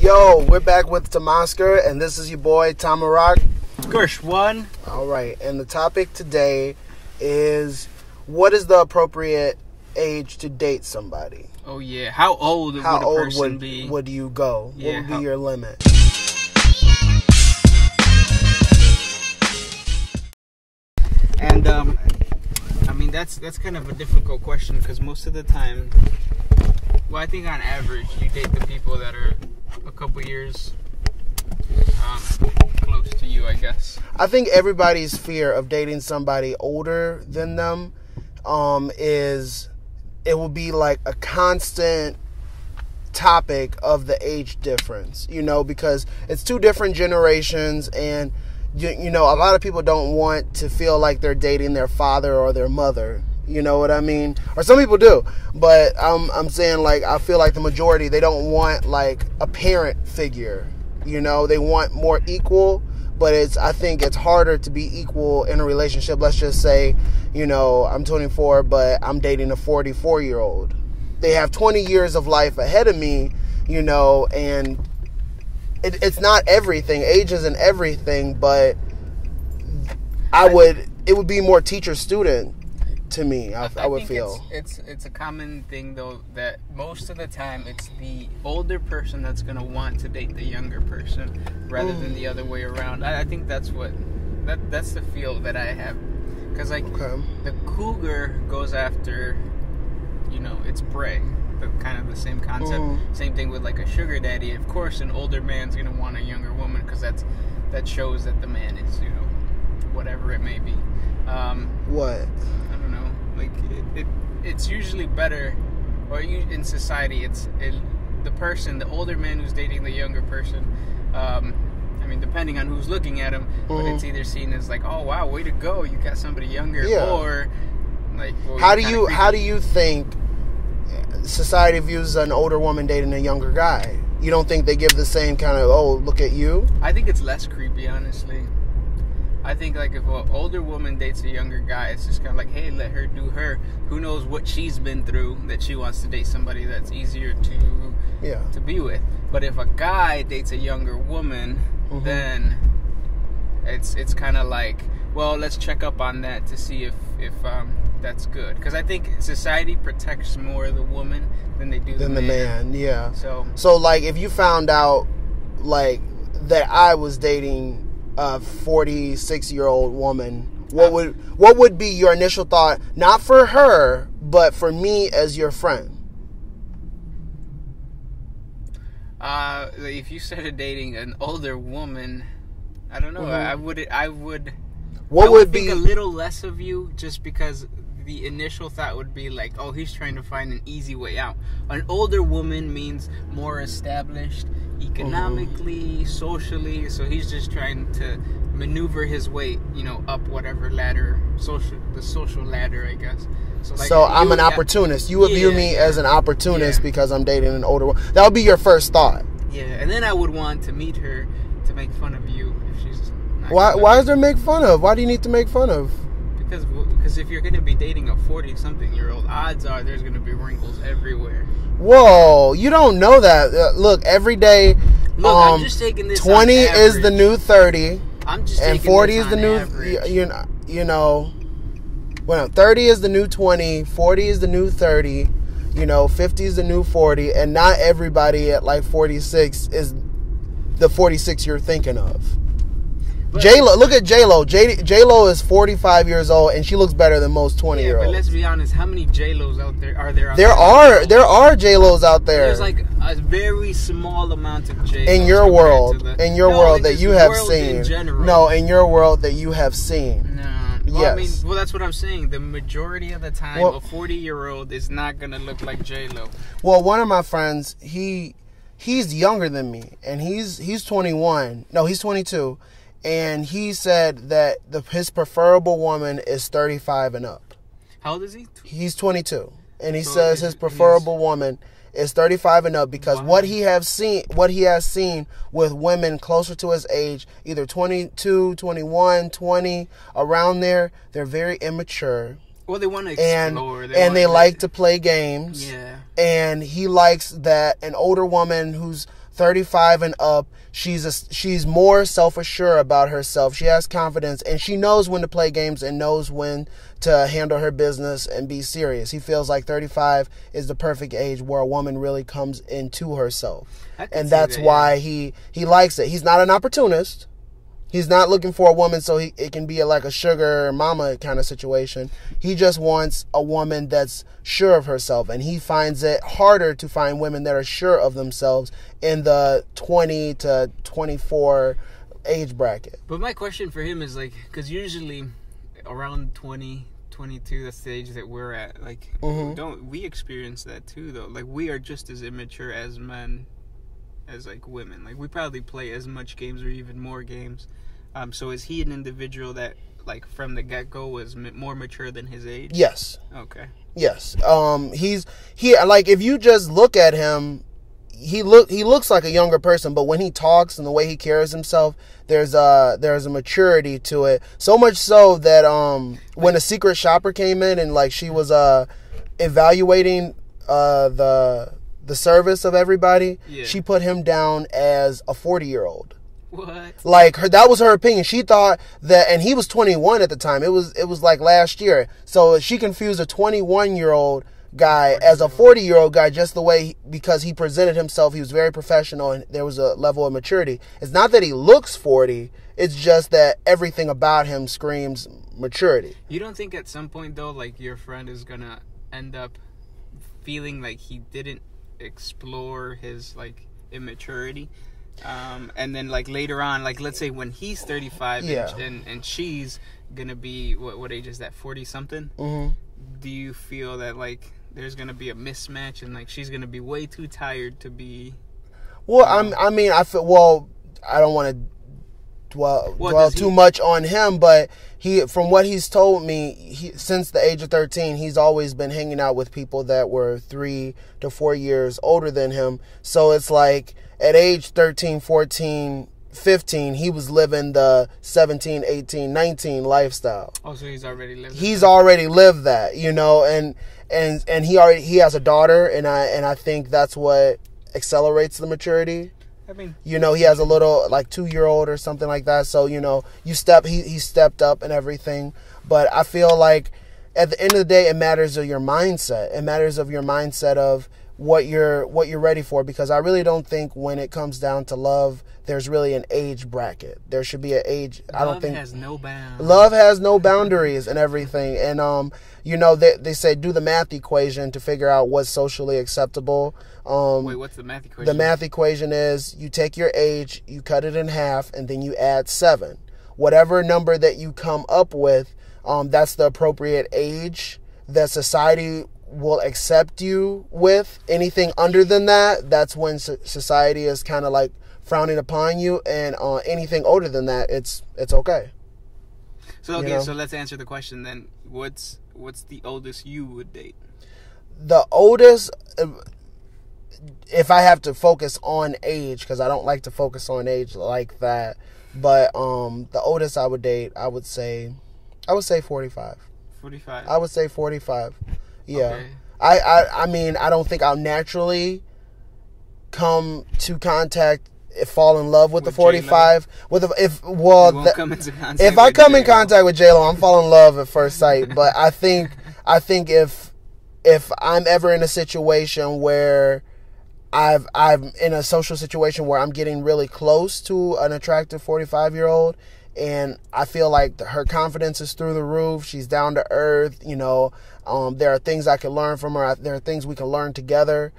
Yo, we're back with Tomascar, and this is your boy Tomorac. Gursh One. All right, and the topic today is, what is the appropriate age to date somebody? Oh yeah, how old would a person be? Would you go? Yeah, what would be your limit? And I mean that's kind of a difficult question because most of the time, well, I think on average you date the people that are a couple years close to you, I guess. I think everybody's fear of dating somebody older than them is it will be like a constant topic of the age difference, because it's two different generations, and you know, a lot of people don't want to feel like they're dating their father or their mother. You know what I mean? Or some people do, but I'm saying, like, I feel like the majority, they don't want like a parent figure. They want more equal, but I think it's harder to be equal in a relationship. Let's just say, I'm 24, but I'm dating a 44-year-old. They have 20 years of life ahead of me, and it's not everything. Age isn't everything, but it would be more teacher-student to me, I would feel. It's a common thing, though, that most of the time it's the older person that's going to want to date the younger person rather than the other way around. I think that's the feel that I have. Because, the cougar goes after, its prey. Kind of the same concept. Same thing with, like, a sugar daddy. Of course, an older man's going to want a younger woman because that shows that the man is, whatever it may be. What? I don't know. Like, it's usually better, or in society, the older man who's dating the younger person. I mean, depending on who's looking at him, but it's either seen as like, oh wow, way to go, you got somebody younger, or like, well, how do you think society views an older woman dating a younger guy? You don't think they give the same kind of, oh, look at you? I think it's less creepy, honestly. I think, like, if an older woman dates a younger guy, it's just kind of like, hey, let her do her. Who knows what she's been through that she wants to date somebody that's easier to be with. But if a guy dates a younger woman, then it's kind of like, well, let's check up on that to see if that's good. Because I think society protects more the woman than they do the man. Yeah. So like, if you found out, like, that I was dating a 46-year-old woman, what would be your initial thought? Not for her, but for me as your friend. If you started dating an older woman, I don't know. I would think a little less of you, just because the initial thought would be like, oh, he's trying to find an easy way out. An older woman means more established economically, socially, so he's just trying to maneuver his way, up whatever ladder, the social ladder, I guess. So I'm an opportunist. You would view me as an opportunist because I'm dating an older woman. That would be your first thought. Yeah, and then I would want to meet her to make fun of you if she's not. Why is there make fun of? Why do you need to make fun of? Because if you're going to be dating a 40-something-year-old, odds are there's going to be wrinkles everywhere. Whoa, you don't know that. Look, every day, I'm just taking this 20 is the new 30. I'm just and taking 40 this is the new average. Well, 30 is the new 20, 40 is the new 30, 50 is the new 40, and not everybody at like 46 is the 46 you're thinking of. J-Lo, look at J-Lo. J-Lo is 45 years old, and she looks better than most 20-year-olds. Yeah, but let's be honest. How many J-Los out there are there? There are J-Los out there. There's like a very small amount of J-Los. In your world that you have seen. No, in your world that you have seen. No. Well, yes. I mean, that's what I'm saying. The majority of the time, a 40-year-old is not going to look like J-Lo. Well, one of my friends, he's younger than me, and he's 21. No, he's 22. And he said that his preferable woman is 35 and up. How old is he? He's 22. And he says his preferable woman is 35 and up because what he has seen with women closer to his age, either 22, 21, 20, around there, they're very immature. Well, they want to explore. And they like to play games. Yeah. And he likes that an older woman who's 35 and up, she's more self-assured about herself. She has confidence, and she knows when to play games and knows when to handle her business and be serious. He feels like 35 is the perfect age where a woman really comes into herself. And that's why he likes it. He's not an opportunist. He's not looking for a woman so it can be like a sugar mama kind of situation. He just wants a woman that's sure of herself. And he finds it harder to find women that are sure of themselves in the 20 to 24 age bracket. But my question for him is, like, because usually around 20, 22, that's the age that we're at. Like, don't we experience that too, though? Like, we are just as immature as men as, like, women. Like, we probably play as much games or even more games. So is he an individual that, like, from the get-go was more mature than his age? Yes. Okay. Yes. He like, if you just look at him, he looks like a younger person, but when he talks and the way he carries himself, there's a maturity to it. So much so that when a secret shopper came in and, like, she was evaluating the service of everybody, she put him down as a 40-year-old. What? Like, that was her opinion. She thought that, and he was 21 at the time. It was like last year. So she confused a 21-year-old guy as a 40-year-old guy just the way, because he presented himself. He was very professional and there was a level of maturity. It's not that he looks 40. It's just that everything about him screams maturity. You don't think at some point, though, like, your friend is going to end up feeling like he didn't explore his, like, immaturity? And then, like, later on, like, let's say when he's 35 and she's gonna be, what age is that, 40 something? Do you feel that, like, there's gonna be a mismatch and, like, she's gonna be way too tired to be? Well, I feel, well, I don't want to dwell too much on him, but from what he's told me, since the age of 13, he's always been hanging out with people that were 3 to 4 years older than him. So it's like, at age 13, 14, 15, he was living the 17, 18, 19 lifestyle. Oh, so he's already lived. He's already lived that, you know, and he has a daughter, and I think that's what accelerates the maturity. I mean, you know, he has a little, like, 2-year-old or something like that. So, you know, he stepped up and everything. But I feel like at the end of the day, it matters of your mindset. It matters of your mindset of what you're ready for, because I really don't think when it comes down to love, there's really an age bracket. There should be an age. I don't think love has no bounds. Love has no boundaries and everything. And you know, they say do the math equation to figure out what's socially acceptable. Wait, what's the math equation? The math equation is you take your age, you cut it in half, and then you add 7. Whatever number that you come up with, that's the appropriate age that society will accept you with. Anything under than that, that's when society is kind of like frowning upon you, and anything older than that, it's okay. So okay, so let's answer the question then. What's the oldest you would date? The oldest, if I have to focus on age, because I don't like to focus on age like that, but the oldest I would date, I would say 45. 45. I would say 45. Yeah. Okay. I mean, I don't think I'll naturally come to contact, fall in love with the 45. If I come in contact with J-Lo, I'm falling in love at first sight. But I think if I'm ever in a situation where I'm in a social situation where I'm getting really close to an attractive 45-year-old, and I feel like her confidence is through the roof, she's down to earth, you know, there are things I can learn from her, there are things we can learn together,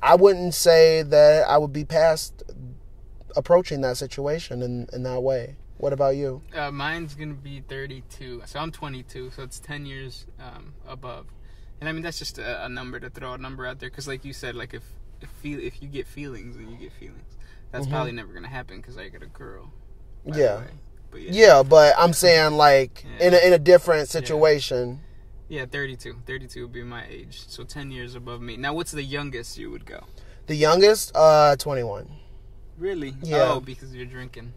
I wouldn't say that I would be past approaching that situation in that way. What about you? Mine's going to be 32. So I'm 22, so it's 10 years above. And I mean, that's just a number, to throw a number out there. Because like you said, like if you get feelings, then you get feelings. That's probably never going to happen because I got a girl. Yeah. But yeah, but I'm saying like in a different situation. Yeah, 32. 32 would be my age. So 10 years above me. Now, what's the youngest you would go? The youngest? 21. Really? Yeah. Oh, because you're drinking.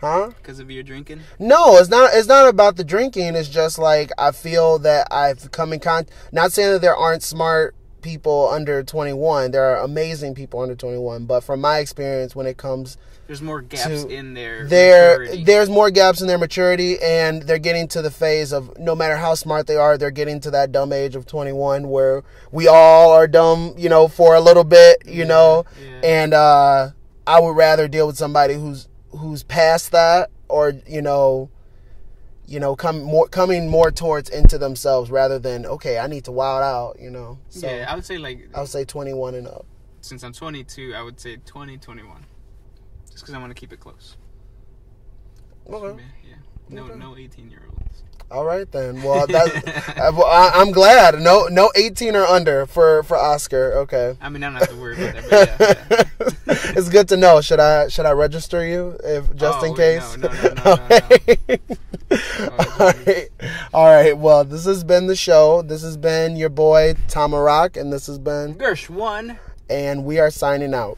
Huh? Because of your drinking? No, it's not about the drinking. It's just like I feel that I've come in contact. Not saying that there aren't smart people under 21. There are amazing people under 21, but from my experience, when it comes, there's more gaps in their maturity. There's more gaps in their maturity, and they're getting to the phase of, no matter how smart they are, they're getting to that dumb age of 21 where we all are dumb, you know, for a little bit, you know, and I would rather deal with somebody who's past that, or coming more towards into themselves, rather than, okay, I need to wild out, you know. So yeah, I would say 21 and up. Since I'm 22, I would say 20, 21. Just because I want to keep it close. Okay. Yeah. No 18-year-olds. All right then. Well, I'm glad. No 18 or under for Oscar. Okay. I mean, I don't have to worry about that. But yeah. It's good to know. Should I register you in case? No. All right. Well, this has been the show. This has been your boy Tomaroc, and this has been Gursh One, and we are signing out.